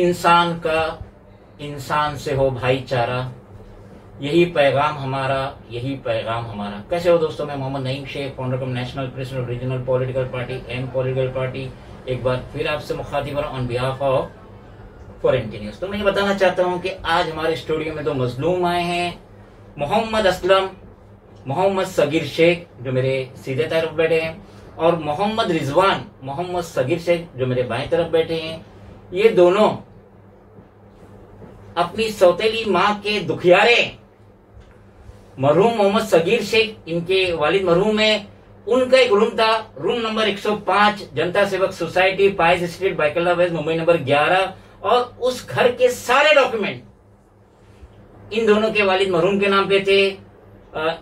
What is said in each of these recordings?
इंसान का इंसान से हो भाईचारा, यही पैगाम हमारा, यही पैगाम हमारा। कैसे हो दोस्तों, मैं Mohammad Naeem Shaikh, founder cum national president regional political party M political party, एक बार फिर आपसे मुखातिब हो रहा हूं on behalf of foreign news. तो मैं ये बताना चाहता हूं कि आज हमारे स्टूडियो में दो मजलूम आए हैं, मोहम्मद असलम, मोहम्मद सगीर शेख जो मेरे सीधे तरफ बैठे हैं, और मोहम्मद रिजवान, मोहम्मद सगीर शेख जो मेरे बाएं तरफ बैठे हैं। ये दोनों अपनी सौतेली माँ के दुखियारे मरहूम मोहम्मद सगीर शेख, इनके वालिद मरहूम है, उनका एक रूम था, room number 105, Janata Sevak society, Pais street, Byculla west, Mumbai number 11, और उस घर के सारे डॉक्यूमेंट इन दोनों के वालिद मरहूम के नाम पे थे।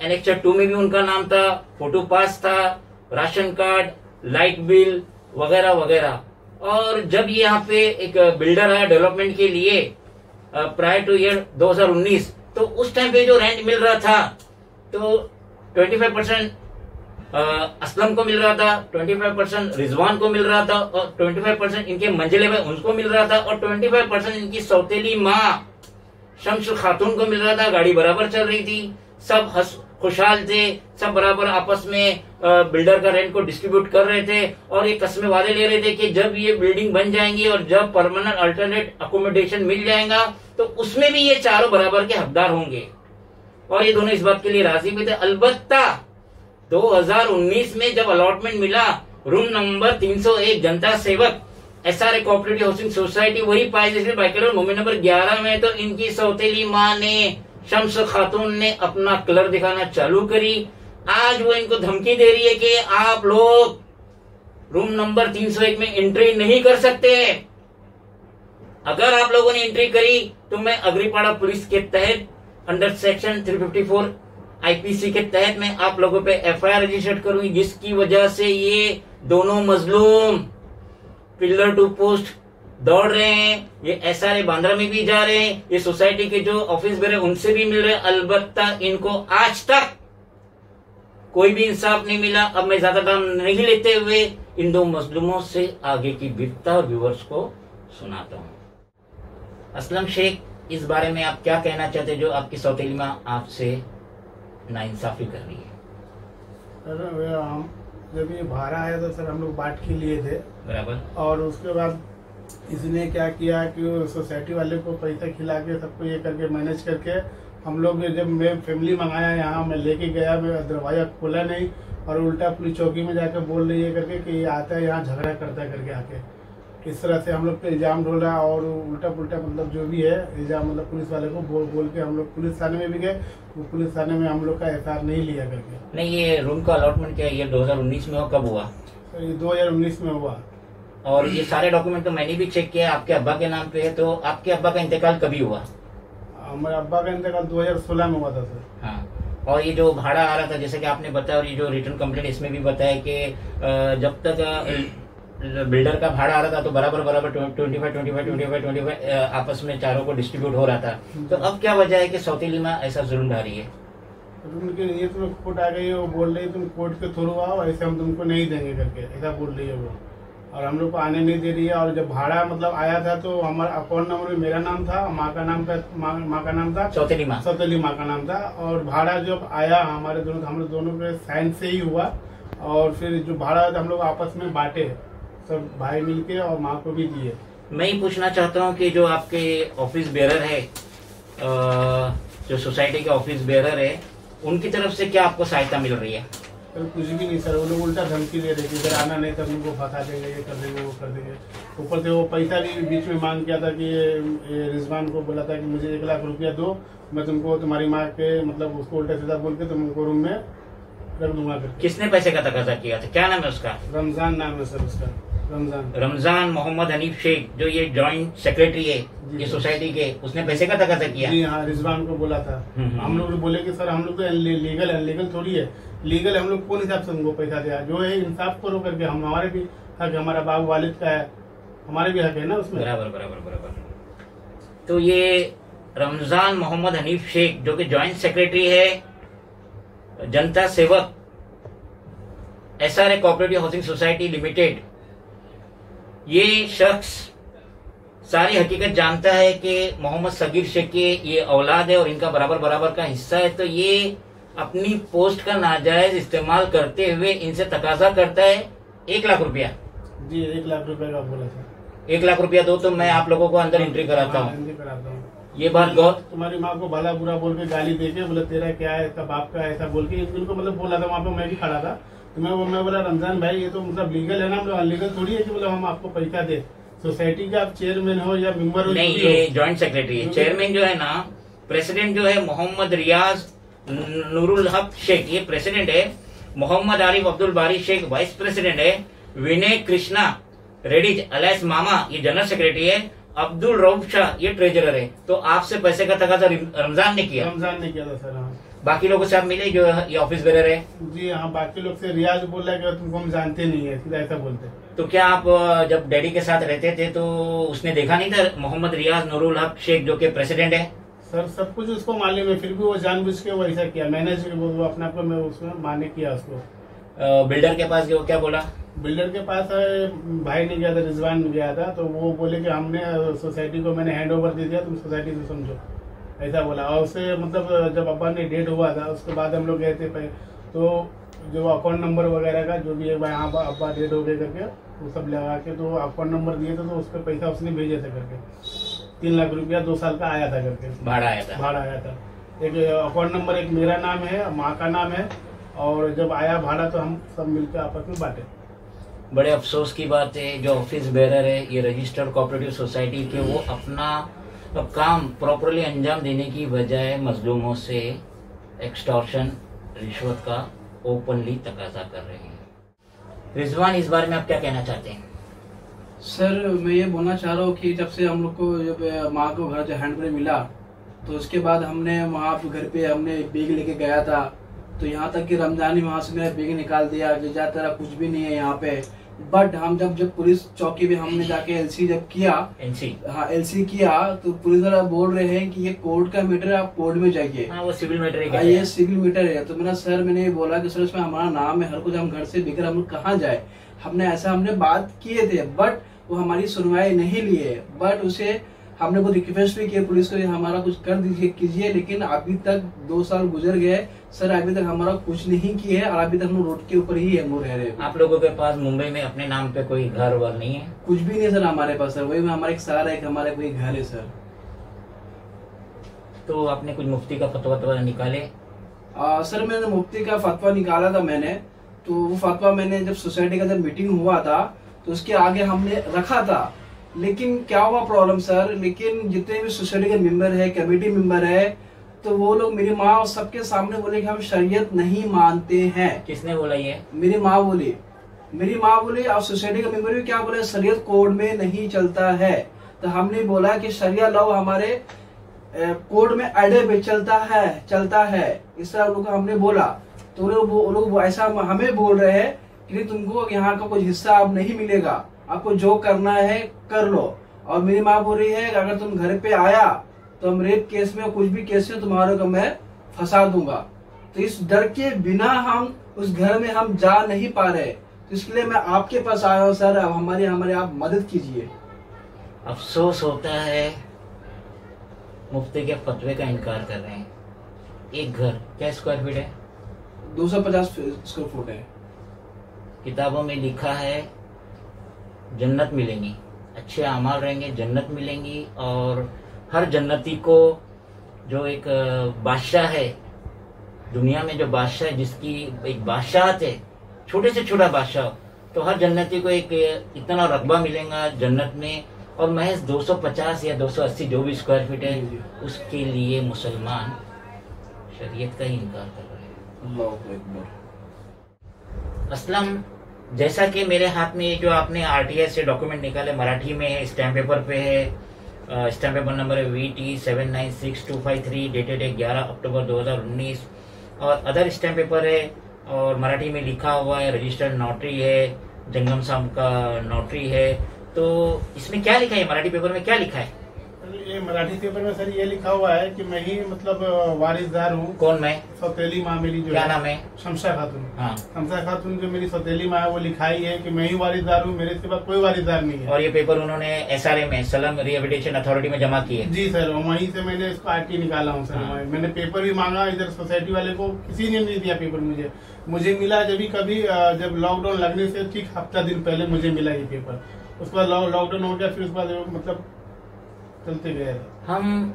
एनेक्चर 2 में भी उनका नाम था, फोटो पास था, राशन कार्ड, लाइट बिल वगैरह वगैरह। और जब ये यहाँ पे एक बिल्डर आया डेवलपमेंट के लिए प्रायर टू ईयर 2019, तो उस टाइम पे जो रेंट मिल रहा था तो 25% असलम को मिल रहा था, 25% रिजवान को मिल रहा था, और 25% इनके मंजिले में उनको मिल रहा था, और 25% इनकी सौतेली माँ शम्स खातून को मिल रहा था। गाड़ी बराबर चल रही थी, सब खुशहाल थे, सब बराबर आपस में बिल्डर का रेंट को डिस्ट्रीब्यूट कर रहे थे, और ये कस्में वादे ले रहे थे कि जब ये बिल्डिंग बन जाएंगी और जब परमानेंट अल्टरनेट अकोमोडेशन मिल जाएगा तो उसमें भी ये चारों बराबर के हकदार होंगे, और ये दोनों इस बात के लिए राजी भी थे। अलबत्ता 2019 में जब अलॉटमेंट मिला, रूम नंबर 301 जनता सेवक SRA कोऑपरेटिव हाउसिंग सोसाइटी, वही पाइस बाइकल मुंबई नंबर 11 में, तो इनकी सौतेली माँ ने, शम्स खातून ने अपना कलर दिखाना चालू करी। आज वो इनको धमकी दे रही है कि आप लोग रूम नंबर 301 में एंट्री नहीं कर सकते, अगर आप लोगों ने एंट्री करी तो मैं अग्रीपाड़ा पुलिस के तहत अंडर सेक्शन 354 IPC के तहत मैं आप लोगों पे FIR रजिस्टर करूंगी, जिसकी वजह से ये दोनों मजलूम पिलर टू पोस्ट दौड़ रहे हैं। ये SRA बांद्रा में भी जा रहे हैं, ये सोसाइटी के जो ऑफिस बेयर उनसे भी मिल रहे हैं। अलबत्ता इनको आज तक कोई भी इंसाफ नहीं मिला। अब मैं ज्यादा टाइम नहीं लेते हुए इन दो मजलूमों से आगे की विवता और व्यूअर्स को सुनाता हूँ। असलम शेख, इस बारे में आप क्या कहना चाहते हैं जो आपकी सौतेली माँ आपसे नाइंसाफी कर रही है? सर, जब ये भाड़ा आया था सर, हम लोग बांट के लिए थे बराबर, और उसके बाद इसने क्या किया कि सोसाइटी वाले को पैसा खिला के सबको ये करके मैनेज करके हम लोग ने, जब मैं फैमिली मंगाया यहाँ, मैं लेके गया, मैं दरवाजा खोला नहीं, और उल्टा पुलिस चौकी में जाकर बोल रही है करके कि ये आता है यहाँ झगड़ा करता है करके आके, इस तरह से हम लोग पे इल्जाम ढोल रहा है। और उल्टा पुल्टा मतलब जो भी है इल्जाम, मतलब पुलिस वाले को बोल के हम लोग पुलिस थाने में भी गए, वो पुलिस थाने में हम लोग का FIR नहीं लिया करके। नहीं, ये रूम का अलॉटमेंट क्या ये 2019 में हो, कब हुआ? सर ये 2019 में हुआ, और ये सारे डॉक्यूमेंट तो मैंने भी चेक किया, आपके अब्बा के नाम पे है। तो आपके अब्बा का इंतकाल कभी हुआ? हमारे अब्बा का इंतकाल 2016 में हुआ था सर। हाँ, और ये जो भाड़ा आ रहा था जैसे कि आपने बताया, और ये जो रिटर्न कंप्लेंट इसमें भी बताया कि जब तक बिल्डर का भाड़ा आ रहा था तो बराबर 25 आपस में चारों को डिस्ट्रीब्यूट हो रहा था। तो अब क्या वजह है कि सौतेली माँ ऐसा जुल्म ढा रही है? उनके ये तुम्हें कोर्ट आ गई है, वो बोल रही है तुम कोर्ट के थ्रू आओ, ऐसे हम तुमको नहीं देंगे करके, ऐसा बोल रही है वो, और हम लोग को आने नहीं दे रही है। और जब भाड़ा मतलब आया था तो हमारा अकाउंट नंबर में मेरा नाम था, माँ का नाम था, सौतेली माँ का नाम था, और भाड़ा जब आया हम लोग दोनों के साइन से ही हुआ, और फिर जो भाड़ा हम लोग आपस में बांटे सब भाई मिलके, और माँ को भी दिए। मैं ही पूछना चाहता हूँ कि जो आपके ऑफिस बेयरर है, जो सोसाइटी के ऑफिस बेयरर है, उनकी तरफ से क्या आपको सहायता मिल रही है? सर कुछ भी नहीं सर, वो लोग उल्टा धमकी दे रहे थे, इधर आना नहीं तब उनको फंसा देंगे, ये कर देंगे, वो कर देंगे। ऊपर से वो पैसा भी बीच में मांग किया था कि ये रिजवान को बोला था कि मुझे 1 लाख रुपया दो, मैं तुमको तुम्हारी माँ के मतलब उसको उल्टा सीधा बोल के तुमको रूम में रख दूंगा। किसने पैसे का तकाजा किया था? क्या नाम है उसका? रमजान नाम है सर उसका, रमजान मोहम्मद हनीफ शेख, जो ये जॉइंट सेक्रेटरी है ये सोसाइटी के, उसने पैसे का तकाजा किया? जी हाँ, रिजवान को बोला था। हम लोग बोले कि सर हम लोग तो लीगल थोड़ी है, लीगल हम लोग कौन हिसाब से उनको पैसा दिया, जो है इंसाफ करो करके। हम हमारे भी हक, हमारा बाप वालिद का है, हमारे भी हक है ना उसमें। बराबर। तो ये रमजान मोहम्मद हनीफ शेख जो कि जॉइंट सेक्रेटरी है जनता सेवक SRA cooperative housing society limited, ये शख्स सारी हकीकत जानता है कि मोहम्मद सगीर शेख के ये औलाद है और इनका बराबर बराबर का हिस्सा है, तो ये अपनी पोस्ट का नाजायज इस्तेमाल करते हुए इनसे तकाजा करता है 1 लाख रुपया। जी 1 लाख रुपए का बोला सर। 1 लाख रुपया दो तो मैं आप लोगों को अंदर एंट्री कराता हूँ। एंट्री कराता हूँ। ये बात गौर, तुम्हारी माँ को भला बुरा बोल के गाली देके बोले तेरा क्या है, इसका बाप का है, ऐसा बोल के इनको मतलब बोला था। वहाँ पे मैं भी खड़ा था, तो मैं बोला रमजान भाई ये तो मतलब लीगल है ना, मतलब अनलीगल थोड़ी है कि मतलब हम आपको पैसा दे। सोसाइटी का आप चेयरमैन हो या मेंबर हो, नहीं ये जॉइंट सेक्रेटरी है। चेयरमैन जो है ना, प्रेसिडेंट जो है मोहम्मद रियाज नूरुल हक शेख, ये प्रेसिडेंट है। मोहम्मद आरिफ अब्दुल बारी शेख वाइस प्रेसिडेंट है। विनय कृष्णा रेड्डी अलायस मामा ये जनरल सेक्रेटरी है। अब्दुल रऊफ शाह ये ट्रेजरर है। तो आपसे पैसे का तकाजा रमजान ने किया? रमजान ने किया था सर। हाँ। बाकी लोगों से आप मिले जो ये ऑफिस बेरर है? जी हाँ, बाकी लोग से रियाज बोल रहा है कि तुमको हम जानते नहीं है, सीधा ऐसा बोलते। तो क्या आप जब डैडी के साथ रहते थे तो उसने देखा नहीं था मोहम्मद रियाज नूरुल हक शेख जो के प्रेसिडेंट है? सर सब कुछ उसको मालूम है, फिर भी वो जानबूझ के वो ऐसा किया। मैनेज वो अपने आप को मैं उसमें माने किया उसको। बिल्डर के पास गया, क्या बोला? बिल्डर के पास भाई ने गया था, रिजवान गया था, तो वो बोले कि हमने सोसाइटी को मैंने हैंड ओवर दे दिया, तुम सोसाइटी से समझो, ऐसा बोला। और उससे मतलब जब अब्बा ने डेट हुआ था उसके बाद हम लोग गए थे तो जो अकाउंट नंबर वगैरह का जो भी है यहाँ अब्बा डेट हो गए करके वो सब लगा के तो अकाउंट नंबर दिए थे, तो उस पर पैसा उसने भेजे थे करके 3 लाख रुपया 2 साल का आया था करके, भाड़ा आया था। भाड़ा आया था। एक अकाउंट नंबर एक मेरा नाम है, माँ का नाम है, और जब आया भाड़ा तो हम सब मिलकर आपस में बांटे। बड़े अफसोस की बात है जो ऑफिस बेरर है ये रजिस्टर्ड कोऑपरेटिव सोसाइटी के, वो अपना काम प्रॉपरली अंजाम देने की बजाय मजलूमों से एक्सटॉर्शन रिश्वत का ओपनली तकाजा कर रहे हैं। रिजवान, इस बारे में आप क्या कहना चाहते हैं? सर मैं ये बोलना चाह रहा हूँ कि जब से हम लोग को जब माँ को घर जो हैंड ब्रेक मिला तो उसके बाद हमने वहाँ पे घर पे हमने बैग लेके गया था, तो यहाँ तक कि रमजानी वहाँ से मेरा बैग निकाल दिया कि जा तेरा कुछ भी नहीं है यहाँ पे। बट हम जब पुलिस चौकी पे हमने जाके एलसी जब किया, एलसी किया, तो पुलिस वाला बोल रहे हैं कि ये कोर्ट का मैटर है, आप कोर्ट में जाइए। वो सिविल मैटर है। ये सिविल मैटर है। तो मेरा सर मैंने बोला कि सर इसमें हमारा नाम है, हर कुछ, हम घर से बिगड़ हम कहाँ जाए। हमने बात किए थे बट वो हमारी सुनवाई नहीं लिए। बट उसे हमने बहुत रिक्वेस्ट भी किया पुलिस को हमारा कुछ कर दीजिए कीजिए, लेकिन अभी तक 2 साल गुजर गए सर, अभी तक हमारा कुछ नहीं किए और अभी तक हम रोड के ऊपर ही हम रह रहे हैं। आप लोगों के पास मुंबई में अपने नाम पे कोई घर वर नहीं है? कुछ भी नहीं सर हमारे पास सर, वही हमारा एक सहारा है, हमारा कोई घर है सर। तो आपने कुछ मुफ्ती का फतवा निकाले? सर मैंने मुफ्ती का फतवा निकाला था मैंने, तो वो फतवा मैंने जब सोसाइटी का जब मीटिंग हुआ था तो उसके आगे हमने रखा था। लेकिन क्या हुआ प्रॉब्लम सर, लेकिन जितने भी सोसाइटी के मेंबर है, कमेटी मेंबर है, तो वो लोग मेरी माँ और सबके सामने बोले कि हम शरीयत नहीं मानते हैं। किसने बोला ये? मेरी माँ बोली और सोसाइटी का मेंबर भी क्या बोले, शरीयत कोड में नहीं चलता है। तो हमने बोला कि शरिया लॉ हमारे कोड में अड्डे पे चलता है, इस तरह लोग हमने बोला। तो वो लोग ऐसा हमें बोल रहे हैं कि तुमको यहाँ का कुछ हिस्सा अब नहीं मिलेगा, आपको जो करना है कर लो। और मेरी माँ बोल रही है कि अगर तुम घर पे आया तो हम रेप केस में कुछ भी केस में तुम्हारे को मैं फंसा दूंगा। तो इस डर के बिना हम उस घर में हम जा नहीं पा रहे, तो इसलिए मैं आपके पास आया हूँ सर, अब हमारे आप मदद कीजिए। अफसोस होता है मुफ्ती के फतवे का इनकार कर रहे हैं। एक घर क्या स्क्वायर फीट है? 250 स्क्वायर फुट है। किताबों में लिखा है जन्नत मिलेंगी, अच्छे अमाल रहेंगे, जन्नत मिलेंगी। और हर जन्नती को जो एक बादशाह है दुनिया में, जो बादशाह है जिसकी एक बादशाहत है, छोटे से छोटा बादशाह, तो हर जन्नती को एक इतना रकबा मिलेगा जन्नत में। और महज 250 या 280 जो भी स्क्वायर फीट है उसके लिए मुसलमान शरीयत का ही इनकार कर रहे हैं। अल्लाहु अकबर। असलम, जैसा कि मेरे हाथ में जो आपने आरटीआई से डॉक्यूमेंट निकाले मराठी में है, स्टैम्प पेपर पे है, स्टैम्प पेपर नंबर है VT796253, डेटेड है 11 अक्टूबर 2019, और अदर स्टैम्प पेपर है और मराठी में लिखा हुआ है, रजिस्टर्ड नोटरी है, जंगम साहब का नोटरी है। तो इसमें क्या लिखा है, मराठी पेपर में क्या लिखा है? ये मराठी पेपर में सर ये लिखा हुआ है कि मैं ही मतलब वारिसदार हूँ। कौन मैं? सौतेली माँ मेरी जो क्या है, नाम है? शमशा खातून। हाँ। शमशा खातून जो मेरी सौतेली माँ है वो लिखाई है कि मैं ही वारिसदार हूँ, मेरे सिवा कोई वारिसदार नहीं है। और ये पेपर उन्होंने SRA में, सलम रिहेबिलिटेशन अथॉरिटी में जमा किए? जी सर, वहीं से मैंने इसको RT निकाला हूँ सर। हाँ। मैंने पेपर भी मांगा इधर सोसाइटी वाले को, किसी ने नहीं दिया पेपर मुझे मिला कभी जब लॉकडाउन लगने से ठीक हफ्ता दिन पहले मुझे मिला ये पेपर। उसके बाद लॉकडाउन हो गया, फिर उसके बाद मतलब चलते गए। हम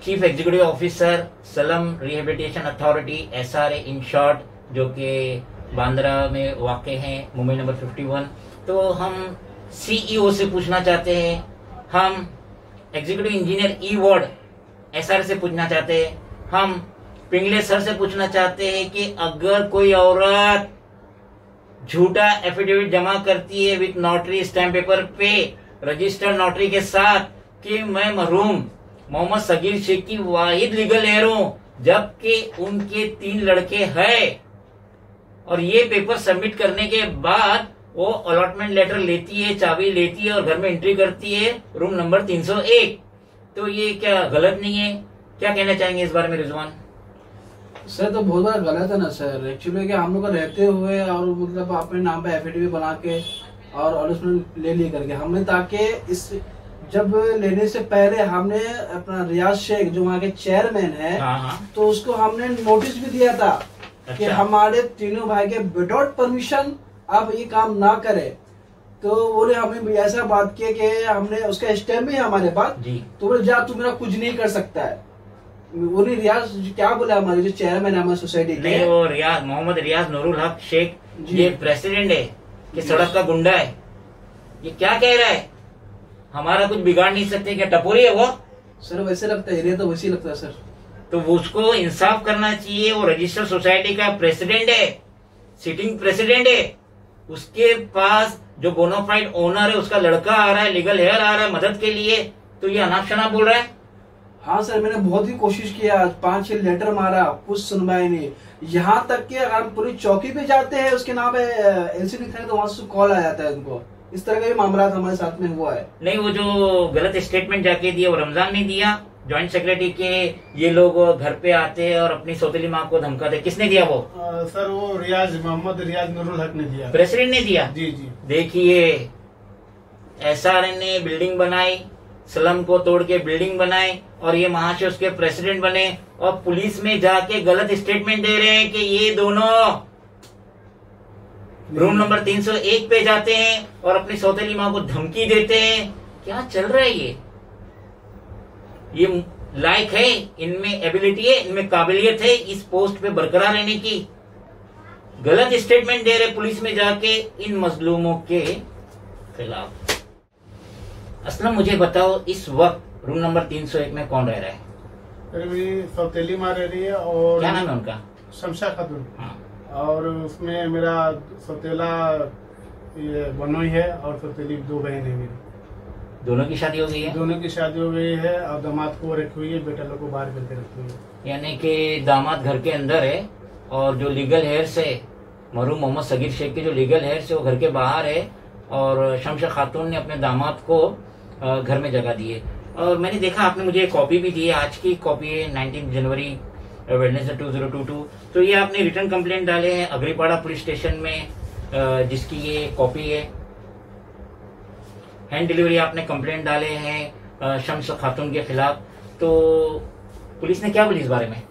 chief executive officer slum rehabilitation authority SRA in short, जो कि बांद्रा में वाक़ हैं, मुंबई नंबर 51। तो हम CEO से पूछना चाहते हैं, हम executive engineer E ward SRA से पूछना चाहते हैं, हम पिंगले सर से पूछना चाहते हैं कि अगर कोई औरत झूठा एफिडेविट जमा करती है विथ नोटरी स्टैम्प पेपर पे रजिस्टर्ड नोटरी के साथ कि मैं मरहूम मोहम्मद सगीर शेख की वाहिद लीगल हेयर हूं, जबकि उनके 3 लड़के हैं, और ये पेपर सबमिट करने के बाद वो अलॉटमेंट लेटर लेती है, चाबी लेती है और घर में एंट्री करती है रूम नंबर 301, तो ये क्या गलत नहीं है? क्या कहना चाहेंगे इस बारे में रिजवान? सर तो बहुत बड़ा गलत है ना सर। एक्चुअली क्या हम लोग का रहते हुए और मतलब अपने नाम पे एफिडेविट बना के और अलॉटमेंट ले करके हमने, ताकि इस जब लेने से पहले हमने अपना रियाज शेख जो वहाँ के चेयरमैन है, तो उसको हमने नोटिस भी दिया था कि हमारे तीनों भाई के विदाउट परमिशन आप ये काम ना करे। तो बोले हमें ऐसा बात किया कि हमने उसका स्टैम्प भी है हमारे पास, तो बोले जा तू मेरा कुछ नहीं कर सकता है। वो रियाज क्या बोला, हमारे जो चेयरमैन है हमारी सोसाइटी के, नहीं वो रियाज मोहम्मद रियाज नूरुल हक शेख, ये प्रेसिडेंट है कि सड़क का गुंडा है, ये क्या कह रहा है? हमारा कुछ बिगाड़ नहीं सकते, क्या टपोरी है वो? सर वैसे लगता है, एरिया तो वैसे लगता है सर। तो उसको इंसाफ करना चाहिए, वो रजिस्टर्ड सोसाइटी का प्रेसिडेंट है, सिटिंग प्रेसिडेंट है, उसके पास जो बोनाफाइड ओनर है उसका लड़का आ रहा है, लीगल हेयर आ रहा है मदद के लिए, तो ये अनाप शनाप बोल रहा है। हाँ सर, मैंने बहुत ही कोशिश किया, 5-6 लेटर मारा, कुछ सुनवाई नहीं। यहाँ तक कि अगर हम पूरी चौकी पे जाते हैं उसके नाम पे LC लिखा है तो वहां से कॉल आ जाता है उनको। इस तरह का भी मामला हमारे साथ में हुआ है। नहीं, वो जो गलत स्टेटमेंट जाके दिया वो रमजान ने दिया, जॉइंट सेक्रेटरी के ये लोग घर पे आते हैं और अपनी सौतेली माँ को धमकाते। किसने दिया वो? सर वो मोहम्मद रियाज नूरुल हक ने दिया, प्रेसिडेंट ने दिया। जी जी। देखिए SRA ने बिल्डिंग बनाई, सलम को तोड़ के बिल्डिंग बनाई, और ये वहां से उसके प्रेसिडेंट बने, और पुलिस में जाके गलत स्टेटमेंट दे रहे हैं कि ये दोनों रूम नंबर 301 पे जाते हैं और अपनी सौतेली माँ को धमकी देते हैं। क्या चल रहा है ये लायक है, इनमें एबिलिटी है, इनमें काबिलियत है इस पोस्ट पे बरकरार रहने की? गलत स्टेटमेंट दे रहे पुलिस में जाके इन मजलूमों के खिलाफ। असलम मुझे बताओ, इस वक्त रूम नंबर 301 में कौन रह रहा है? मेरी सौतेली माँ रह रही है। और क्या नाम है उनका? शमशा खातून। हाँ। और उसमें मेरा सौतेला ये बनोई है और सौतेली 2 बहन है मेरी। दोनों की शादी हो गई है? दोनों की शादी हो गई है, और दामाद को रखी हुई है, बेटा लोग को बाहर करके रखी हुई है। यानी कि दामाद घर के अंदर है और जो लीगल हेयर से मरहूम मोहम्मद सगीर शेख के जो लीगल हेयर से वो घर के बाहर है, और शमशा खातून ने अपने दामाद को घर में जगह दी है। और मैंने देखा आपने मुझे एक कॉपी भी दी है, आज की कॉपी है, 19 जनवरी वेडनेसडे 2022। तो ये आपने रिटर्न कंप्लेंट डाले हैं अग्रीपाड़ा पुलिस स्टेशन में, जिसकी ये कॉपी है। हैंड डिलीवरी आपने कंप्लेंट डाले हैं शम्स खातून के खिलाफ। तो पुलिस ने क्या बोली इस बारे में?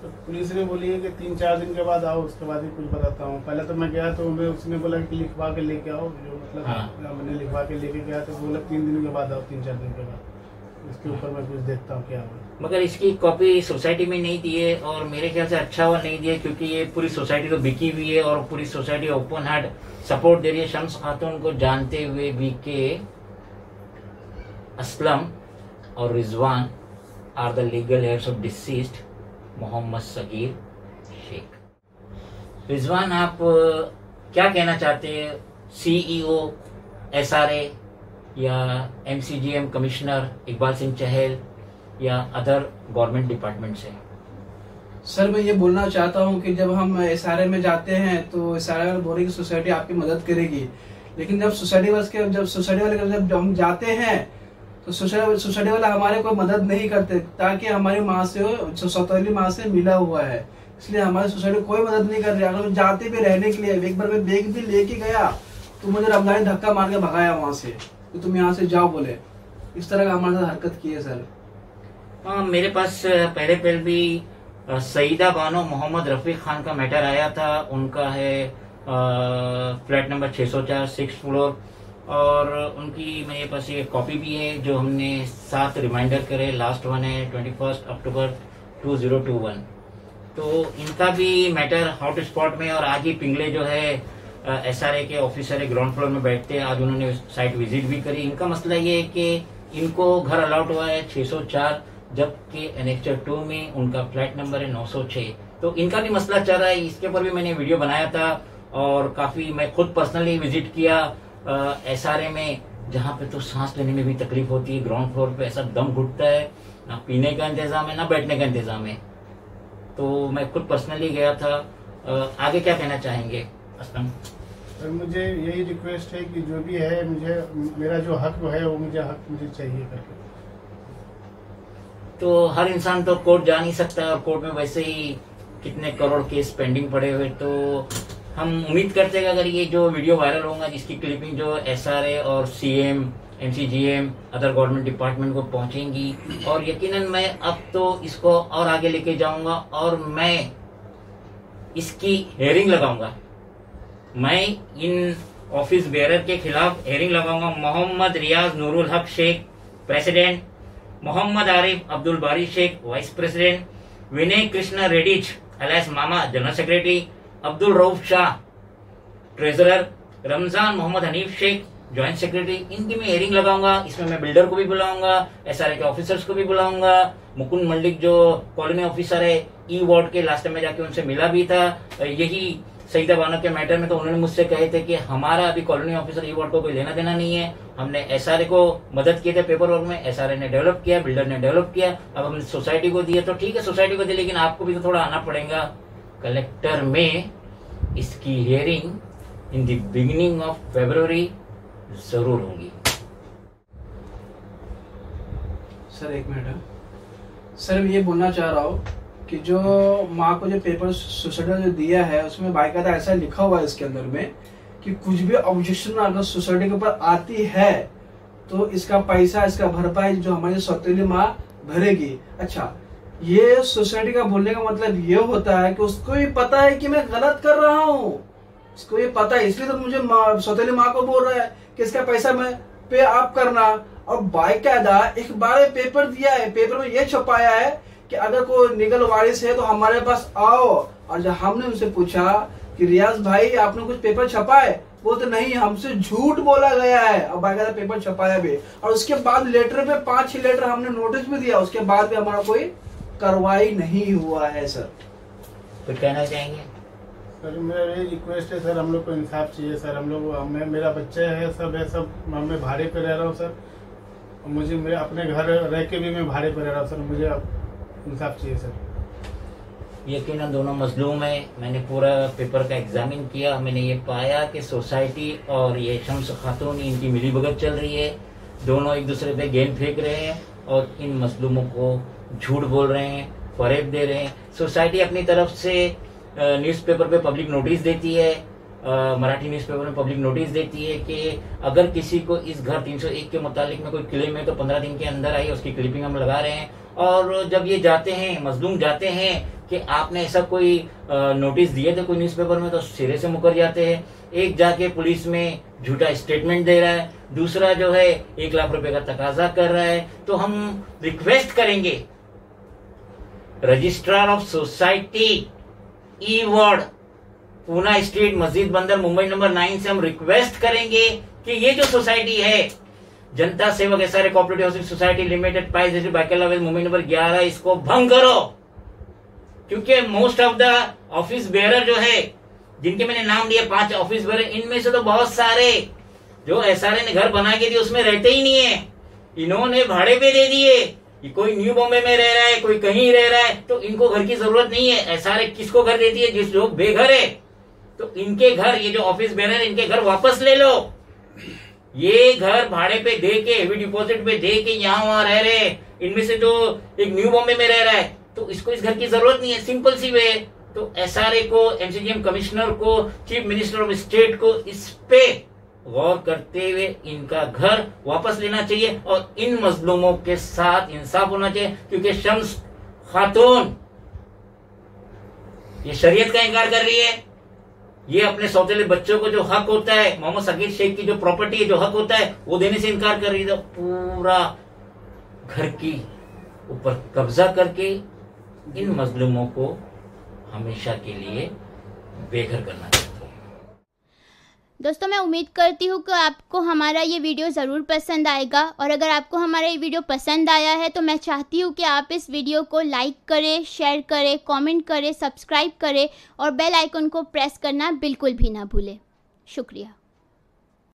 तो पुलिस ने बोली है कि 3-4 दिन के बाद आओ, उसके बाद ही कुछ बताता हूँ। पहले तो मैं गया तो उसने बोला कि लिखवा के लेके आओ, जो मतलब मैंने लिखवा के लेके गया तो बोला 3 दिन के बाद आओ, 3-4 दिन के बाद इसके ऊपर मैं कुछ देखता हूँ क्या हुआ। मगर इसकी कॉपी सोसाइटी में नहीं दी है, और मेरे ख्याल से अच्छा हुआ नहीं दिया, क्योंकि ये पूरी सोसाइटी तो बिकी हुई है और पूरी सोसाइटी ओपन हार्ट सपोर्ट दे रही है शम्स खातून को, जानते हुए भी के असलम और Rizwan are the legal heirs of deceased Mohammad Sagir Shaikh. Rizwan, आप क्या कहना चाहते हैं CEO SRA या MCGM कमिश्नर इकबाल सिंह चहल या अदर गवर्नमेंट डिपार्टमेंट से? सर मैं ये बोलना चाहता हूँ कि जब हम SRA में जाते हैं तो SRA वाले बोल रहे कि सोसाइटी आपकी मदद करेगी, लेकिन जब सोसाइटी वाले जब हम जाते हैं तो सोसाइटी वाले हमारे कोई मदद नहीं करते, ताकि हमारी माँ से सौतेली माँ से मिला हुआ है, इसलिए हमारी सोसाइटी कोई मदद नहीं कर रही। अगर जाते भी रहने के लिए एक बार मैं बैग भी लेके गया तो मुझे रमजानी धक्का मार के भगाया वहां से, तो तुम यहाँ से जाओ बोले। इस तरह का हमारे साथ हरकत की है सर। हाँ, मेरे पास पहले भी सईदा बानो मोहम्मद रफीक खान का मैटर आया था। उनका है फ्लैट नंबर 604 6th फ्लोर, और उनकी मेरे पास ये कॉपी भी है जो हमने 7 रिमाइंडर करे। लास्ट वन है 21 अक्टूबर 2021। तो इनका भी मैटर हॉट स्पॉट में, और आज ही पिंगले जो है SRA के ऑफिसर ग्राउंड फ्लोर में बैठते हैं। आज उन्होंने साइट विजिट भी करी। इनका मसला ये है कि इनको घर अलॉट हुआ है 604, जबकि एनेक्चर 2 में उनका फ्लैट नंबर है 906। तो इनका भी मसला चल रहा है। इसके ऊपर भी मैंने वीडियो बनाया था, और काफी मैं खुद पर्सनली विजिट किया SRA में, जहाँ पे तो सांस लेने में भी तकलीफ होती है। ग्राउंड फ्लोर पे ऐसा दम घुटता है, ना पीने का इंतजाम है ना बैठने का इंतजाम है। तो मैं खुद पर्सनली गया था। आगे क्या कहना चाहेंगे असलम? सर मुझे यही रिक्वेस्ट है कि जो भी है, मुझे मेरा जो हक है वो मुझे चाहिए करके। तो हर इंसान तो कोर्ट जा नहीं सकता, और कोर्ट में वैसे ही कितने करोड़ केस पेंडिंग पड़े हुए। तो हम उम्मीद करते हैं कि अगर ये जो वीडियो वायरल होगा, जिसकी क्लिपिंग जो SRA और CM, MCGM, other government department को पहुंचेंगी, और यकीनन मैं अब तो इसको और आगे लेके जाऊंगा, और मैं इसकी हेयरिंग लगाऊंगा। मैं इन ऑफिस बेरर के खिलाफ हेयरिंग लगाऊंगा। Mohammad Riyaz Noorul Haq Shaikh president, Mohammad Arif Abdul Bari Shaikh vice president, Vinay Krishna Reddys alias Mama general secretary, Abdul Rauf Shah treasurer, Ramzan Mohammad Hanif Shaikh joint secretary, इनकी मैं हेयरिंग लगाऊंगा। इसमें मैं बिल्डर को भी बुलाऊंगा, SRA के ऑफिसर्स को भी बुलाऊंगा, मुकुंद मल्लिक जो कॉलोनी ऑफिसर है E वार्ड के, लास्ट टाइम में जाके उनसे मिला भी था यही सईदा बानो के मैटर में। तो उन्होंने मुझसे कहे थे कि हमारा अभी कॉलोनी ऑफिसर E वार्ड को कोई लेना देना नहीं है। हमने SRA को मदद किए थे पेपर वर्क में, SRA ने डेवलप किया, बिल्डर ने डेवलप किया, अब हमने सोसाइटी को दिया। तो ठीक है, सोसाइटी को दिया, लेकिन आपको भी तो थोड़ा आना पड़ेगा। कलेक्टर में इसकी hearing in the beginning of February जरूर होगी। सर एक मिनट सर, मैं ये बोलना चाह रहा हूँ कि जो माँ को जो पेपर सोसाइटी जो दिया है, उसमें बाकायदा ऐसा लिखा हुआ है इसके अंदर में कि कुछ भी ऑब्जेक्शन अगर सोसाइटी के ऊपर आती है तो इसका पैसा, इसका भरपाई जो हमारी सौतेली माँ भरेगी। अच्छा, ये सोसाइटी का बोलने का मतलब ये होता है कि उसको भी पता है कि मैं गलत कर रहा हूँ, उसको ये पता है, इसलिए तो मुझे सौतेली माँ को बोल रहा है कि इसका पैसा मैं पे आप करना। और बाकायदा एक बार पेपर दिया है, पेपर में ये छपाया है कि अगर कोई लीगल वारिस है तो हमारे पास आओ। और जब हमने उनसे पूछा कि रियाज भाई आपने कुछ पेपर छपा है, बोलते नहीं, हमसे झूठ बोला गया है, और बाकायदा पेपर छपाया भी। और उसके बाद लेटर पे 5-6 लेटर हमने नोटिस भी दिया, उसके बाद भी हमारा कोई कार्रवाई नहीं हुआ है। सर तो कहना चाहेंगे? सर मेरा यही रिक्वेस्ट है सर, हम लोग को इंसाफ चाहिए सर। हम लोग, मेरा बच्चा है, सब है, सब मैं भाड़े पे रह रहा हूँ सर। मुझे मेरे अपने घर रह के भी मैं भाड़े पे रह रहा हूँ सर। मुझे इंसाफ चाहिए सर। यकीनन दोनों मजलूम है। मैंने पूरा पेपर का एग्जामिन किया, मैंने ये पाया कि सोसाइटी और ये शम्स खातून, इनकी मिलीभगत चल रही है। दोनों एक दूसरे पे गेंद फेंक रहे हैं और इन मजलूमों को झूठ बोल रहे हैं, फरेब दे रहे हैं। सोसाइटी अपनी तरफ से न्यूज़पेपर पे पब्लिक नोटिस देती है, मराठी न्यूज़पेपर में पब्लिक नोटिस देती है कि अगर किसी को इस घर 301 के मुतालिक में कोई क्लेम है तो 15 दिन के अंदर आई, उसकी क्लिपिंग हम लगा रहे हैं। और जब ये जाते हैं, मजलूम जाते हैं कि आपने ऐसा कोई नोटिस दिए थे कोई न्यूज़पेपर में, तो सिरे से मुकर जाते हैं। एक जाके पुलिस में झूठा स्टेटमेंट दे रहा है, दूसरा जो है 1 लाख रुपए का तकाजा कर रहा है। तो हम रिक्वेस्ट करेंगे registrar of society E ward, Poona street, मस्जिद बंदर, मुंबई नंबर 9 से हम रिक्वेस्ट करेंगे कि ये जो सोसाइटी है जनता सेवक SRA cooperative housing society limited, price district Byculla well, Mumbai number 11, इसको भंग करो। क्योंकि most of the office bearer जो है, जिनके मैंने नाम लिए 5 ऑफिस बेयरर, इनमें से तो बहुत सारे जो SRA ने घर बना के दिए उसमें रहते ही नहीं है, इन्होंने भाड़े पे दे दिए। कोई न्यू बॉम्बे में रह रहा है, कोई कहीं रह रहा है, तो इनको घर की जरूरत नहीं है। SRA किसको घर देती है? जिस लोग बेघर है। तो इनके घर, ये जो ऑफिस बेयरर, इनके घर वापस ले लो। ये घर भाड़े पे दे के, हेवी डिपॉजिट पे दे के यहाँ वहां रह रहे हैं, इनमें से जो एक न्यू बॉम्बे में रह रहा है, तो इसको इस घर की जरूरत नहीं है, सिंपल सी वे। तो एसआरए को, एमसीजीएम कमिश्नर को, चीफ मिनिस्टर ऑफ स्टेट को इस पे गौर करते हुए इनका घर वापस लेना चाहिए और इन मजलूमों के साथ इंसाफ होना चाहिए। क्योंकि शम्स खातून ये शरीयत का इनकार कर रही है, ये अपने सौतेले बच्चों को जो हक होता है, मोहम्मद सगीर शेख की जो प्रॉपर्टी है, जो हक होता है, वो देने से इनकार कर रही है। तो पूरा घर की ऊपर कब्जा करके इन मजलूमों को हमेशा के लिए बेघर करना चाहिए। दोस्तों, मैं उम्मीद करती हूँ कि आपको हमारा ये वीडियो ज़रूर पसंद आएगा, और अगर आपको हमारा ये वीडियो पसंद आया है तो मैं चाहती हूँ कि आप इस वीडियो को लाइक करें, शेयर करें, कमेंट करें, सब्सक्राइब करें और बेल आइकन को प्रेस करना बिल्कुल भी ना भूलें। शुक्रिया।